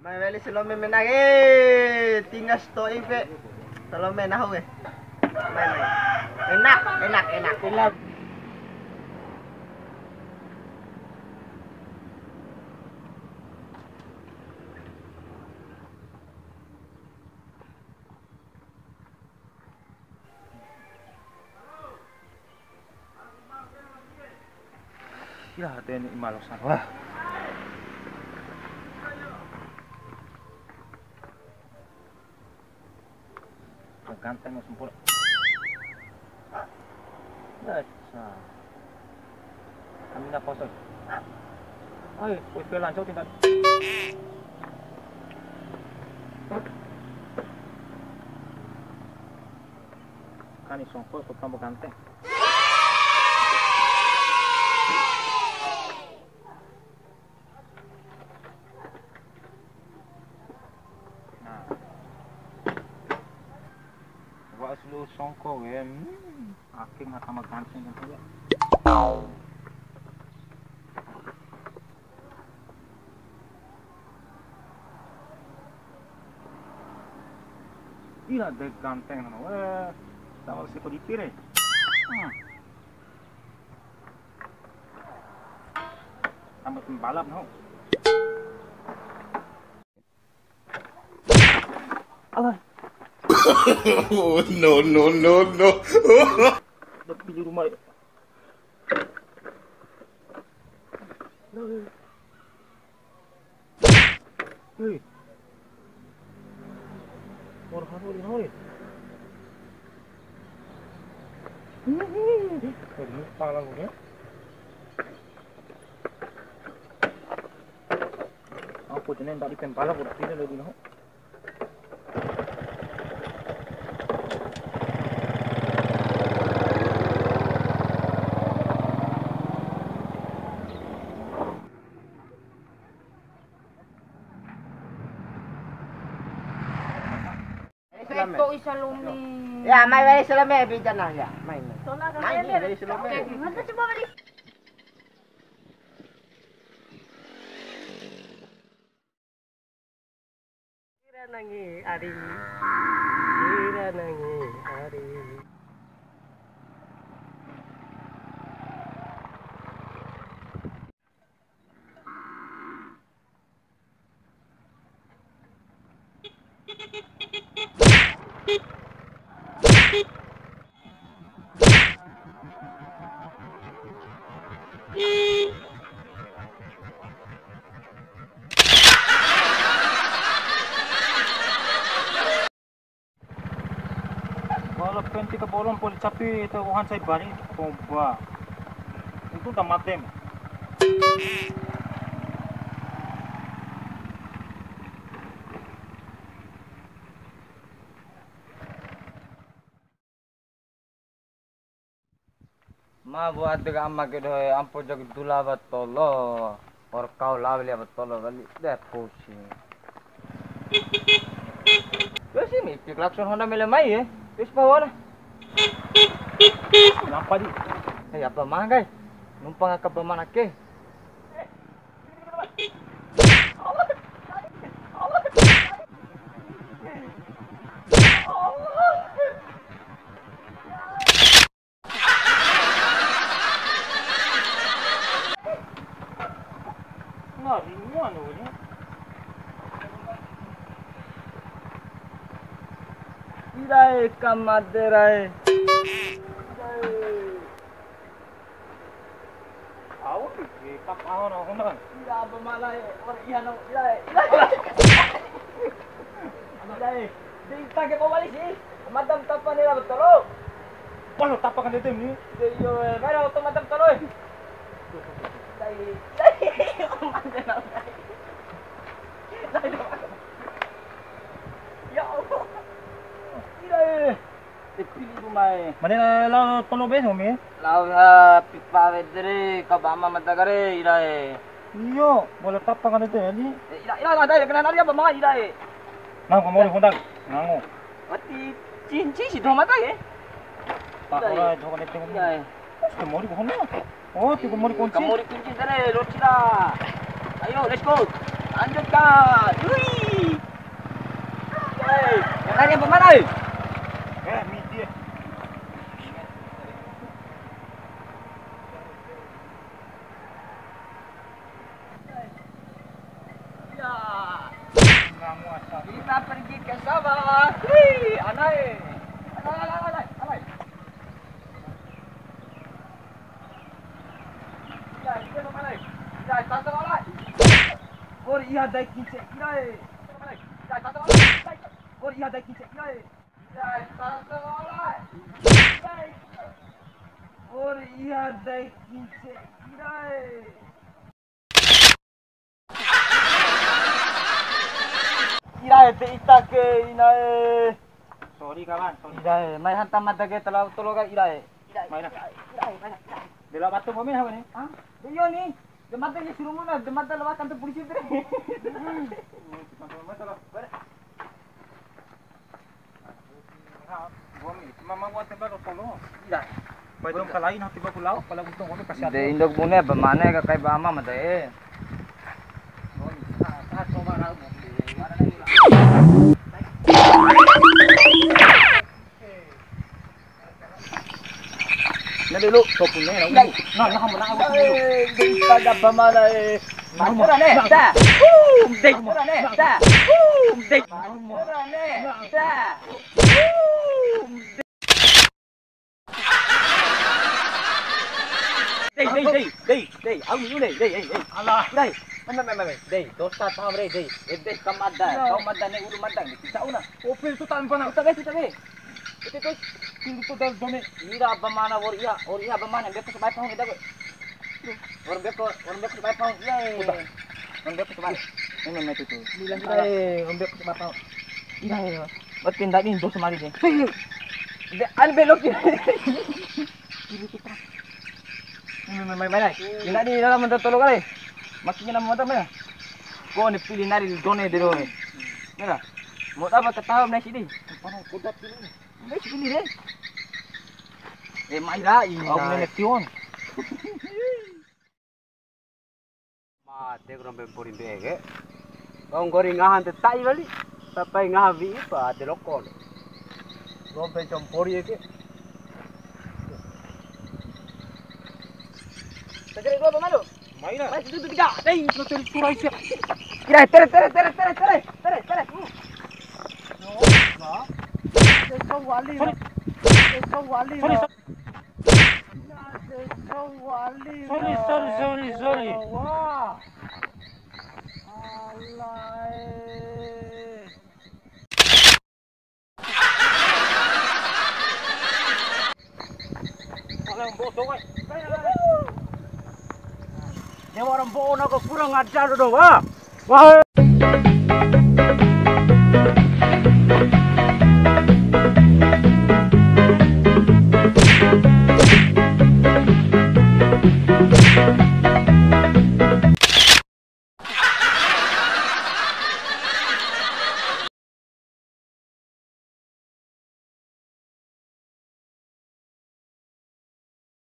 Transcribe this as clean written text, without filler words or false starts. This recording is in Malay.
May wali Salome menang tinggal sto ipe. Salome nahu May. Enak. Enak. Ya, ada ni malosan. Wah. Ganteng sempurna. Baca. Kami nak pasal. Ay, pues pelan jauh tinggal. Kan isong ko tambah ganteng. Lu songko aking nggak sama ganteng kan ya. Iya deh ganteng no, sama si kodipire. Sama pembalap no. Allah. No. Udah pilih rumah. Hei. Orang hori. Ini pala gue. Aku jenis tadi pempala udah tidak lagi no. Ito Salome. Ya, may wali Salome bidan na ya. May. Tolak ka May yan. wali Salome. Manda si Babali. Ira nangi ari. Kalau penti ke bolong poli capi itu uhan saya bari pomba. Itu udah matem. Ma buat dengan amak itu ampo jag dula batolo. Or kau lavli batolo kali deh pusing. Kasi may klakson Honda melamay Wis bawa na. Nampak di. Hey, apa manggai? Numpang ka pamanake. Ngari mana ni? Irai kamaderai. Awu ni kap ahon ahon na. Ira bamalay or iano irai. Irai. Di pagi pawali si. Madam tapa nila betolo. Palo tapa kan dito ni. Yo, pero to madam toloy. Dai. Kumanda na. Dai. Ya Allah. Pilih rumah. Mana lau tolo beso mi? Lau pipa vedere kabama matagare ilae. Iyo, boleh tapa kan itu ni. Ila dai kena nari apa mga ilae. Nang kamu hondak, nango. Mati cinci si doma tai. Tak ora jokan itu. Ilae. Kamu di honda. Oh, tu kamu di kunci. Kamu di kunci tare, locila. Ayo, let's go. Lanjutkan. Ui. Yang lain yang bermana? Midi. Ya. Kamu asal. Kita pergi ke sawah. Hei, anai. Anai. Ya, kita bermana? Ya, tak salah. और यहाँ दाई किंचे इराए जाय तातो और यहाँ दाई किंचे इराए जाय तातो और यहाँ दाई किंचे इराए इराए ते इता के इनाए Sorry kawan. इराए मैं hantam mata ke tolong इराए Mana? Bela batu mo min ni. हां यो ni Demata ni suruh mana? Demata lewat kantor polisi tu. Mama buat tembak tolong. Tidak. Belum kalain hati ba pulau, kalau untung kami kasih. De indog muna bamane ka kay bama mate. Na dulu topun na. Na kamu na ako. Di taga bamana eh. Mura ne. Da. Dei mura ne. Da. Dei. Mura ne. Da. Dei, aku ni dei. Allah. Dei. Mai. Dei, dosa tamre dei. Dei kamada. Kau madan ni ulu madan. Kita una. Opil tu tanpa nak. Kita itu Tinggi tu dah doni. Mira bamana और या bamana beko sebai pahun kita. Orang beko sebai pahun. Ya. Orang beko sebai. Ini metu tu. Bilang kita Orang beko sebai pahun. Iya. Betin tadi untuk semari je. An belok kiri. Kiri kita. Mai. Ini di dalam mentor tolong kali. Maksudnya nama mata mana? Kau ni pilih nari done dulu ni. Mira. Mau apa ketahui nasi ni? Paano kudat dulu. May sipili rin. Mayra, Ako na leksyon. Mate grombe porin bege. Kong goring ngahan te tai bali. Tapai ngavi pa de lokol. Grombe chompori ke. Tagay ko ba malo? May na. Ay, duduk tiga. Dai, Ito turay siya. kira tere. Sorry. Wah. Alam botong ay. Dia orang bohong aku kurang ajar dong, wah. Wah.